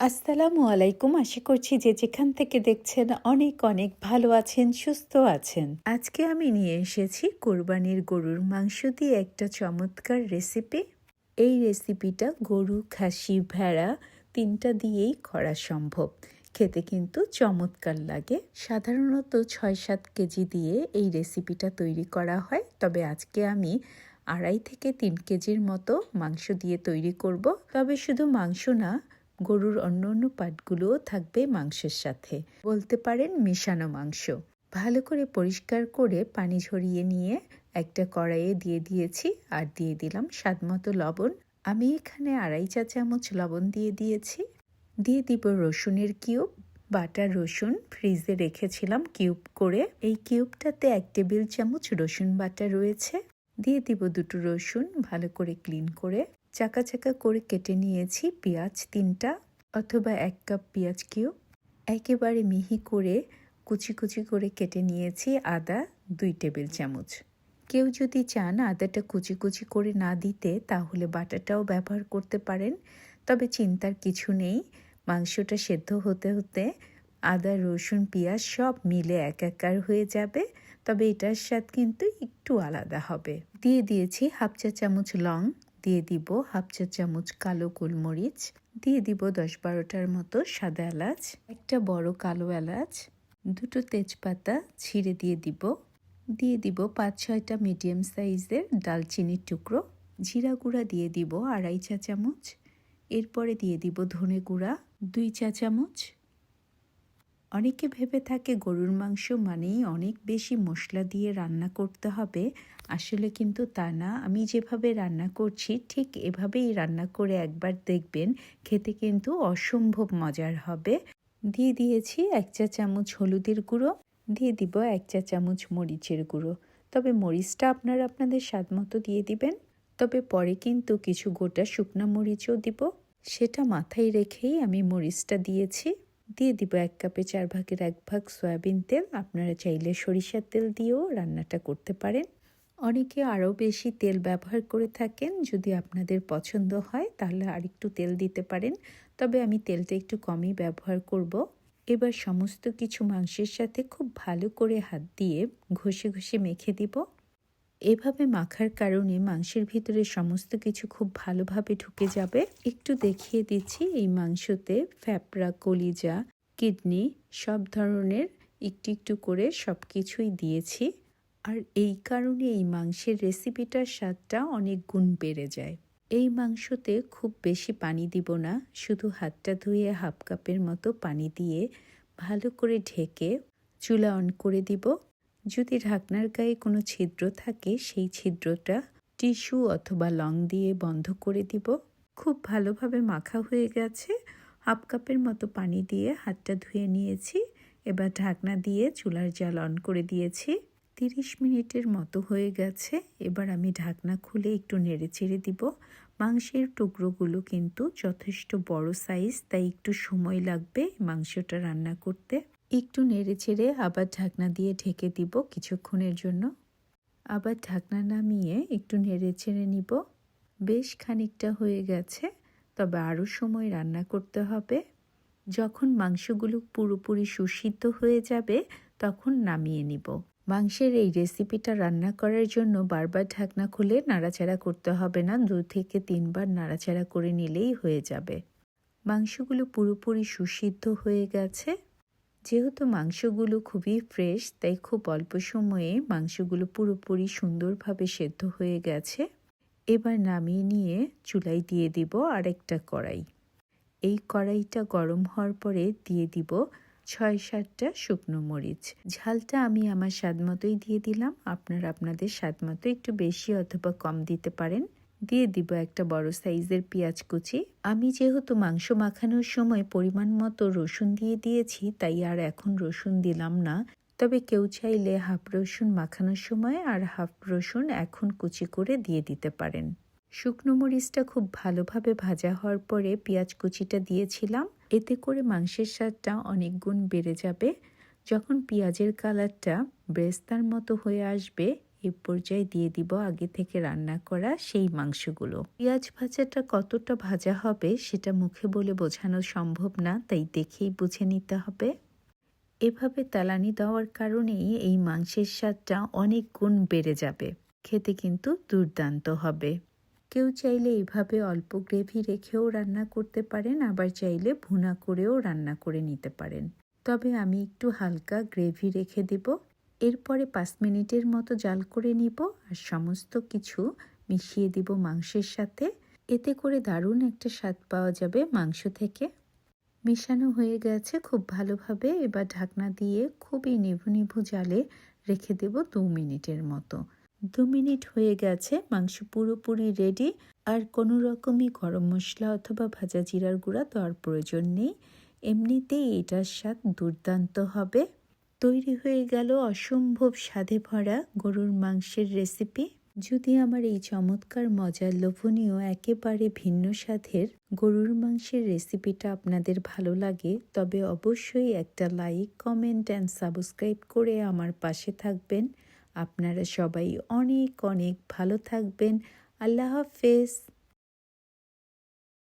আসসালামু আলাইকুম। আশা করছি যে যেখান থেকে দেখছেন অনেক অনেক ভালো আছেন, সুস্থ আছেন। আজকে আমি নিয়ে এসেছি কোরবানির গরুর মাংস দিয়ে একটা চমৎকার রেসিপি। এই রেসিপিটা গরু, খাসি, ভেড়া ৩টা দিয়েই করা সম্ভব। খেতে কিন্তু চমৎকার লাগে। সাধারণত ৬-৭ কেজি দিয়ে এই রেসিপিটা তৈরি করা হয়। তবে আজকে আমি ২.৫ থেকে ৩ কেজির মতো মাংস দিয়ে তৈরি করব। তবে শুধু মাংস না, গরুর অন্য পার্টগুলোও থাকবে মাংসের সাথে। বলতে পারেন মেশানো মাংস। ভালো করে পরিষ্কার করে পানি ঝরিয়ে নিয়ে একটা কড়াইয়ে দিয়ে দিয়েছি আর দিয়ে দিলাম স্বাদমতো লবণ। আমি এখানে ২.৫ চা চামচ লবণ দিয়ে দিয়েছি। দিয়ে দিব রসুনের কিউব। বাটা রসুন ফ্রিজে রেখেছিলাম কিউব করে। এই কিউবটাতে ১ টেবিল চামচ রসুন বাটা রয়েছে। দিয়ে দিব ২টো রসুন ভালো করে ক্লিন করে। চাকা চাকা করে কেটে নিয়েছি পেঁয়াজ ৩টা অথবা ১ কাপ পেঁয়াজ কিউব। একেবারে মিহি করে কুচি কুচি করে কেটে নিয়েছি আদা ২ টেবিল চামচ। কেউ যদি চান আদাটা কুচি কুচি করে না দিতে তাহলে বাটাটাও ব্যবহার করতে পারেন। তবে চিন্তার কিছু নেই, মাংসটা সেদ্ধ হতে হতে আদা, রসুন, পেঁয়াজ সব মিলে একাকার হয়ে যাবে। তবে এটার স্বাদ কিন্তু একটু আলাদা হবে। দিয়ে দিয়েছি 1/2 চা চামচ লং, দিয়ে দিব 1/2 চা চামচ কালো গোলমরিচ, দিয়ে দিব 10-12টার মতো সাদা এলাচ, একটা বড় কালো এলাচ, 2টো তেজপাতা ছিঁড়ে দিয়ে দিব। দিয়ে দিব 5-6টা মিডিয়াম সাইজের দালচিনির টুকরো। জিরা গুঁড়া দিয়ে দিব 2.5 চা চামচ। এরপরে দিয়ে দিব ধনে গুঁড়া 2 চা চামচ। অনেকে ভেবে থাকে গরুর মাংস মানেই অনেক বেশি মশলা দিয়ে রান্না করতে হবে। আসলে কিন্তু তা না। আমি যেভাবে রান্না করছি ঠিক এভাবেই রান্না করে একবার দেখবেন, খেতে কিন্তু অসম্ভব মজার হবে। দিয়ে দিয়েছি 1 চা চামচ হলুদের গুঁড়ো, দিয়ে দিব 1 চা চামচ মরিচের গুঁড়ো। তবে মরিচটা আপনারা আপনাদের স্বাদ মতো দিয়ে দিবেন। তবে পরে কিন্তু কিছু গোটা শুকনো মরিচও দিব, সেটা মাথায় রেখেই আমি মরিচটা দিয়েছি। দিয়ে দিব 1 কাপে 4 ভাগের 1 ভাগ সয়াবিন তেল। আপনারা চাইলে সরিষার তেল দিয়েও রান্নাটা করতে পারেন। অনেকে আরও বেশি তেল ব্যবহার করে থাকেন। যদি আপনাদের পছন্দ হয় তাহলে আরেকটু তেল দিতে পারেন। তবে আমি তেলটা একটু কমই ব্যবহার করব। এবার সমস্ত কিছু মাংসের সাথে খুব ভালো করে হাত দিয়ে ঘষে ঘষে মেখে দিব। এভাবে মাখার কারণে মাংসের ভিতরে সমস্ত কিছু খুব ভালোভাবে ঢুকে যাবে। একটু দেখিয়ে দিচ্ছি, এই মাংসতে ফ্যাপড়া, কলিজা, কিডনি সব ধরনের একটু একটু করে সব কিছুই দিয়েছি। আর এই কারণে এই মাংসের রেসিপিটার স্বাদটা অনেক গুণ বেড়ে যায়। এই মাংসতে খুব বেশি পানি দিব না, শুধু হাতটা ধুয়ে 1/2 কাপের মতো পানি দিয়ে ভালো করে ঢেকে চুলা অন করে দিব। যদি ঢাকনার গায়ে কোনো ছিদ্র থাকে সেই ছিদ্রটা টিস্যু অথবা লং দিয়ে বন্ধ করে দিব। খুব ভালোভাবে মাখা হয়ে গেছে। 1/2 কাপের মতো পানি দিয়ে হাতটা ধুয়ে নিয়েছি। এবার ঢাকনা দিয়ে চুলার জাল অন করে দিয়েছি। 30 মিনিটের মতো হয়ে গেছে। এবার আমি ঢাকনা খুলে একটু নেড়ে চেড়ে দিব। মাংসের টুকরোগুলো কিন্তু যথেষ্ট বড় সাইজ, তাই একটু সময় লাগবে মাংসটা রান্না করতে। একটু নেড়ে চেড়ে আবার ঢাকনা দিয়ে ঢেকে দিব কিছুক্ষণের জন্য। আবার ঢাকনা নামিয়ে একটু নেড়ে চেড়ে নিব। বেশ খানিকটা হয়ে গেছে, তবে আরও সময় রান্না করতে হবে। যখন মাংসগুলো পুরোপুরি সুসিদ্ধ হয়ে যাবে তখন নামিয়ে নিব। মাংসের এই রেসিপিটা রান্না করার জন্য বারবার ঢাকনা খুলে নাড়াচাড়া করতে হবে না, 2 থেকে 3 বার নাড়াচাড়া করে নিলেই হয়ে যাবে। মাংসগুলো পুরোপুরি সুসিদ্ধ হয়ে গেছে। যেহেতু মাংসগুলো খুবই ফ্রেশ, তাই খুব অল্প সময়ে মাংসগুলো পুরোপুরি সুন্দরভাবে সেদ্ধ হয়ে গেছে। এবার নামিয়ে নিয়ে চুলায় দিয়ে দিব আরেকটা কড়াই। এই কড়াইটা গরম হওয়ার পরে দিয়ে দিব 6-7টা শুকনো মরিচ। ঝালটা আমি আমার স্বাদ মতোই দিয়ে দিলাম। আপনারা আপনাদের স্বাদ মতো একটু বেশি অথবা কম দিতে পারেন। দিয়ে দিব একটা বড় সাইজের পেঁয়াজ কুচি। আমি যেহেতু মাংস মাখানোর সময় পরিমাণ মতো রসুন দিয়ে দিয়েছি, তাই আর এখন রসুন দিলাম না। তবে কেউ চাইলে হাফ রসুন মাখানোর সময় আর হাফ রসুন এখন কুচি করে দিয়ে দিতে পারেন। শুকনো মরিচটা খুব ভালোভাবে ভাজা হওয়ার পরে পেঁয়াজ কুচিটা দিয়েছিলাম। এতে করে মাংসের স্বাদটা অনেক গুণ বেড়ে যাবে। যখন পেঁয়াজের কালারটা বেরেস্তার মতো হয়ে আসবে, এই পর্যায়ে দিয়ে দিব আগে থেকে রান্না করা সেই মাংসগুলো। পেঁয়াজ ভাজাটা কতটা ভাজা হবে সেটা মুখে বলে বোঝানো সম্ভব না, তাই দেখেই বুঝে নিতে হবে। এভাবে তেলানি দেওয়ার কারণেই এই মাংসের স্বাদটা অনেক গুণ বেড়ে যাবে, খেতে কিন্তু দুর্দান্ত হবে। কেউ চাইলে এইভাবে অল্প গ্রেভি রেখেও রান্না করতে পারেন, আবার চাইলে ভুনা করেও রান্না করে নিতে পারেন। তবে আমি একটু হালকা গ্রেভি রেখে দেব। এরপরে 5 মিনিটের মতো জাল করে নিব আর সমস্ত কিছু মিশিয়ে দিব মাংসের সাথে। এতে করে দারুণ একটা স্বাদ পাওয়া যাবে মাংস থেকে। মেশানো হয়ে গেছে খুব ভালোভাবে। এবার ঢাকনা দিয়ে খুবই নিভু নিভু জালে রেখে দেব 2 মিনিটের মতো। 2 মিনিট হয়ে গেছে, মাংস পুরোপুরি রেডি। আর কোনো রকমই গরম মশলা অথবা ভাজা জিরার গুঁড়া দেওয়ার প্রয়োজন নেই, এমনিতেই এটার স্বাদ দুর্দান্ত হবে। তৈরি হয়ে গেল অসম্ভব স্বাদে ভরা গরুর মাংসের রেসিপি। যদি আমার এই চমৎকার মজার লোভনীয় একেবারে ভিন্ন স্বাদের গরুর মাংসের রেসিপিটা আপনাদের ভালো লাগে, তবে অবশ্যই একটা লাইক, কমেন্ট অ্যান্ড সাবস্ক্রাইব করে আমার পাশে থাকবেন। আপনারা সবাই অনেক অনেক ভালো থাকবেন। আল্লাহ হাফেজ।